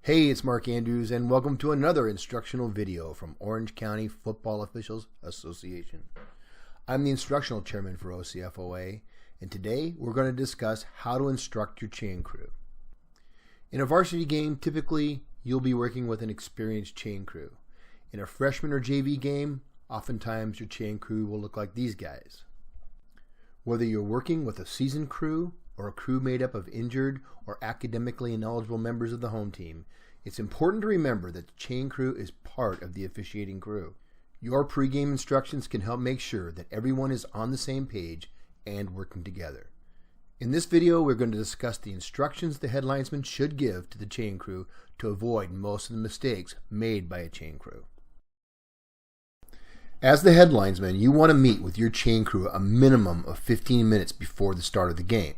Hey, it's Mark Andrews, and welcome to another instructional video from Orange County Football Officials Association. I'm the instructional chairman for OCFOA, and today we're going to discuss how to instruct your chain crew. In a varsity game, typically you'll be working with an experienced chain crew. In a freshman or JV game, oftentimes your chain crew will look like these guys. Whether you're working with a seasoned crew or a crew made up of injured or academically ineligible members of the home team, it's important to remember that the chain crew is part of the officiating crew. Your pregame instructions can help make sure that everyone is on the same page and working together. In this video, we're going to discuss the instructions the head linesman should give to the chain crew to avoid most of the mistakes made by a chain crew. As the head linesman, you want to meet with your chain crew a minimum of 15 minutes before the start of the game.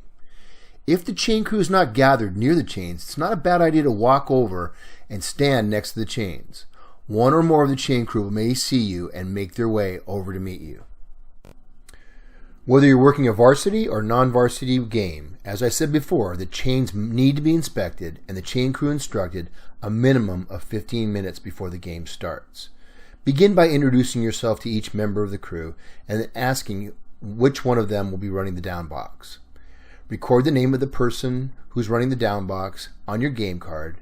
If the chain crew is not gathered near the chains, it's not a bad idea to walk over and stand next to the chains. One or more of the chain crew may see you and make their way over to meet you. Whether you're working a varsity or non-varsity game, as I said before, the chains need to be inspected and the chain crew instructed a minimum of 15 minutes before the game starts. Begin by introducing yourself to each member of the crew and then asking which one of them will be running the down box. Record the name of the person who's running the down box on your game card.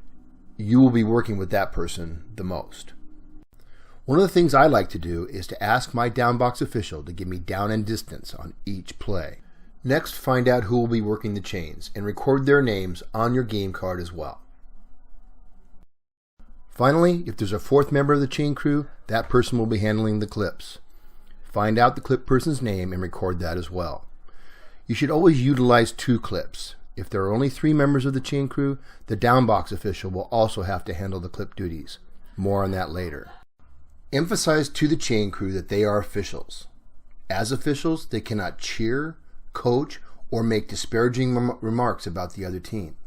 You will be working with that person the most. One of the things I like to do is to ask my down box official to give me down and distance on each play. Next, find out who will be working the chains and record their names on your game card as well. Finally, if there's a fourth member of the chain crew, that person will be handling the clips. Find out the clip person's name and record that as well. You should always utilize 2 clips. If there are only 3 members of the chain crew, the down box official will also have to handle the clip duties. More on that later. Emphasize to the chain crew that they are officials. As officials, they cannot cheer, coach, or make disparaging remarks about the other team.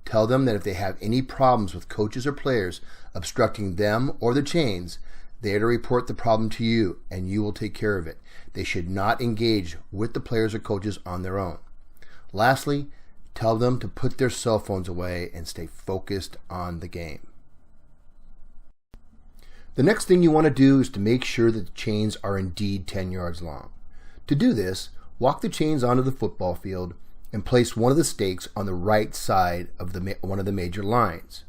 Tell them that if they have any problems with coaches or players obstructing them or the chains, they are to report the problem to you and you will take care of it. They should not engage with the players or coaches on their own. Lastly, tell them to put their cell phones away and stay focused on the game. The next thing you want to do is to make sure that the chains are indeed 10 yards long. To do this, walk the chains onto the football field and place one of the stakes on the right side of one of the major lines.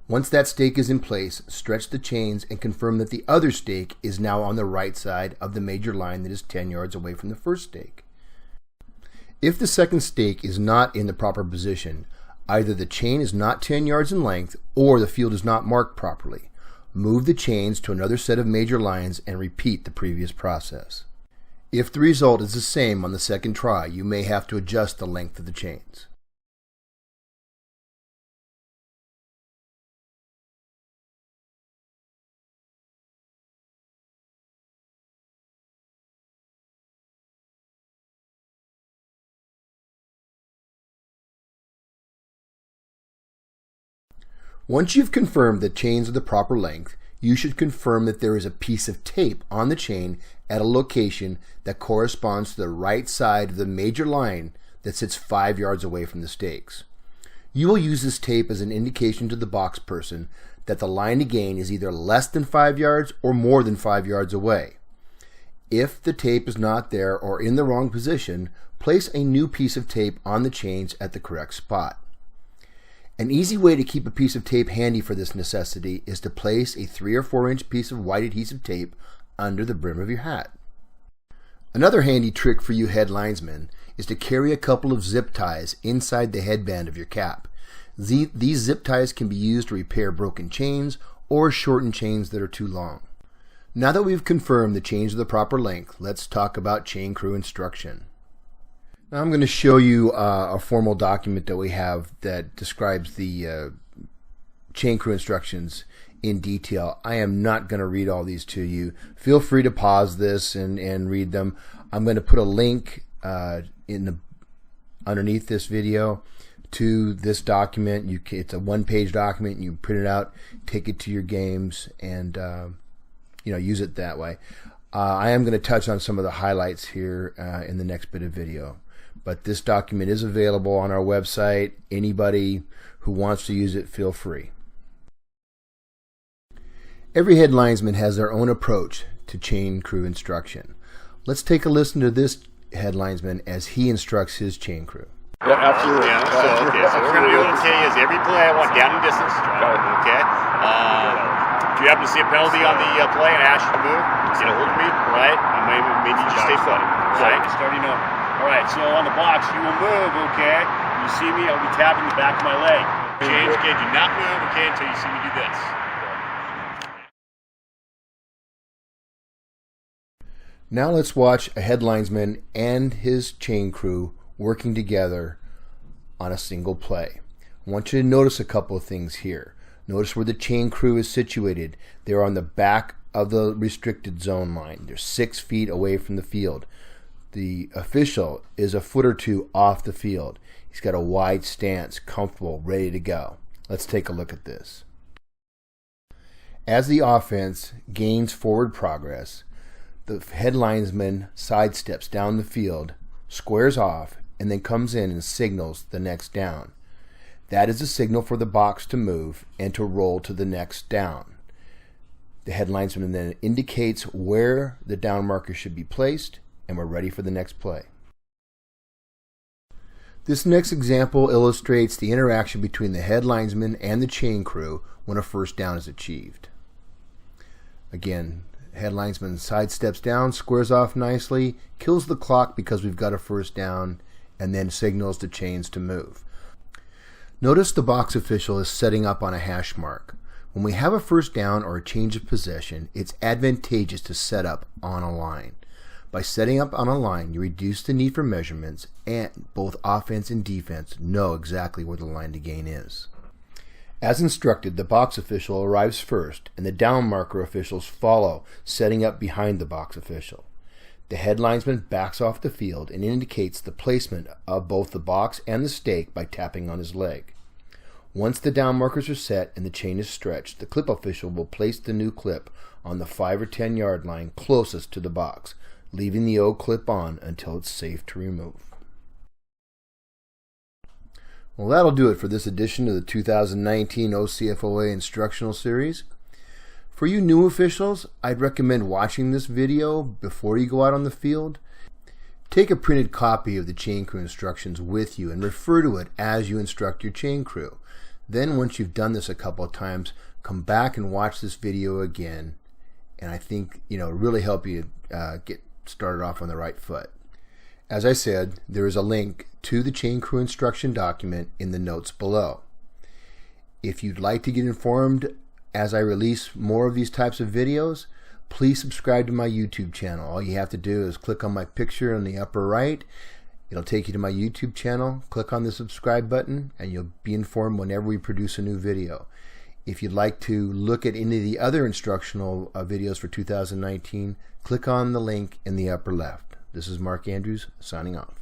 Once that stake is in place, stretch the chains and confirm that the other stake is now on the right side of the major line that is 10 yards away from the first stake. If the second stake is not in the proper position, either the chain is not 10 yards in length or the field is not marked properly. Move the chains to another set of major lines and repeat the previous process. If the result is the same on the second try, you may have to adjust the length of the chains. Once you've confirmed that chains are the proper length, you should confirm that there is a piece of tape on the chain at a location that corresponds to the right side of the major line that sits 5 yards away from the stakes. You will use this tape as an indication to the box person that the line to gain is either less than 5 yards or more than 5 yards away. If the tape is not there or in the wrong position, place a new piece of tape on the chains at the correct spot. An easy way to keep a piece of tape handy for this necessity is to place a 3 or 4 inch piece of white adhesive tape under the brim of your hat. Another handy trick for you head linesmen is to carry a couple of zip ties inside the headband of your cap. These zip ties can be used to repair broken chains or shorten chains that are too long. Now that we've confirmed the chains are the proper length, let's talk about chain crew instruction. Now I'm going to show you a formal document that we have that describes the chain crew instructions in detail. I am not going to read all these to you. Feel free to pause this and read them. I'm going to put a link underneath this video to this document. It's a one-page document. You print it out, take it to your games, and use it that way. I am going to touch on some of the highlights here in the next bit of video. But this document is available on our website. Anybody who wants to use it, feel free. Every head linesman has their own approach to chain crew instruction. Let's take a listen to this head linesman as he instructs his chain crew. Yeah, absolutely. Yeah, so what we're going to do today is every play I want down and distance. Okay. If you happen to see a penalty on the play and I ask you to move, get a hold of me, right? And maybe you just stay put. Right? Starting over. All right. So on the box, you will move. Okay. You see me, I'll be tapping the back of my leg. Change. Okay. Do not move. Okay. Until you see me do this. Now let's watch a head linesman and his chain crew working together on a single play. I want you to notice a couple of things here. Notice where the chain crew is situated. They're on the back of the restricted zone line. They're 6 feet away from the field. The official is a foot or two off the field. He's got a wide stance, comfortable, ready to go. Let's take a look at this. As the offense gains forward progress, the head linesman sidesteps down the field, squares off, and then comes in and signals the next down. That is a signal for the box to move and to roll to the next down. The head linesman then indicates where the down marker should be placed, and we're ready for the next play. This next example illustrates the interaction between the head linesman and the chain crew when a first down is achieved. Again, head linesman sidesteps down, squares off nicely, kills the clock because we've got a first down, and then signals the chains to move. Notice the box official is setting up on a hash mark. When we have a first down or a change of possession, it's advantageous to set up on a line. By setting up on a line, you reduce the need for measurements, and both offense and defense know exactly where the line to gain is. As instructed, the box official arrives first, and the down marker officials follow, setting up behind the box official. The head linesman backs off the field and indicates the placement of both the box and the stake by tapping on his leg. Once the down markers are set and the chain is stretched, the clip official will place the new clip on the 5 or 10 yard line closest to the box, leaving the old clip on until it's safe to remove. Well, that'll do it for this edition of the 2019 OCFOA Instructional Series. For you new officials, I'd recommend watching this video before you go out on the field. Take a printed copy of the chain crew instructions with you and refer to it as you instruct your chain crew. Then once you've done this a couple of times, come back and watch this video again, and I think it'll really help you get started off on the right foot. As I said, there is a link to the chain crew instruction document in the notes below. If you'd like to get informed as I release more of these types of videos, please subscribe to my YouTube channel. All you have to do is click on my picture in the upper right. It'll take you to my YouTube channel. Click on the subscribe button and you'll be informed whenever we produce a new video. If you'd like to look at any of the other instructional videos for 2019, click on the link in the upper left. This is Mark Andrews signing off.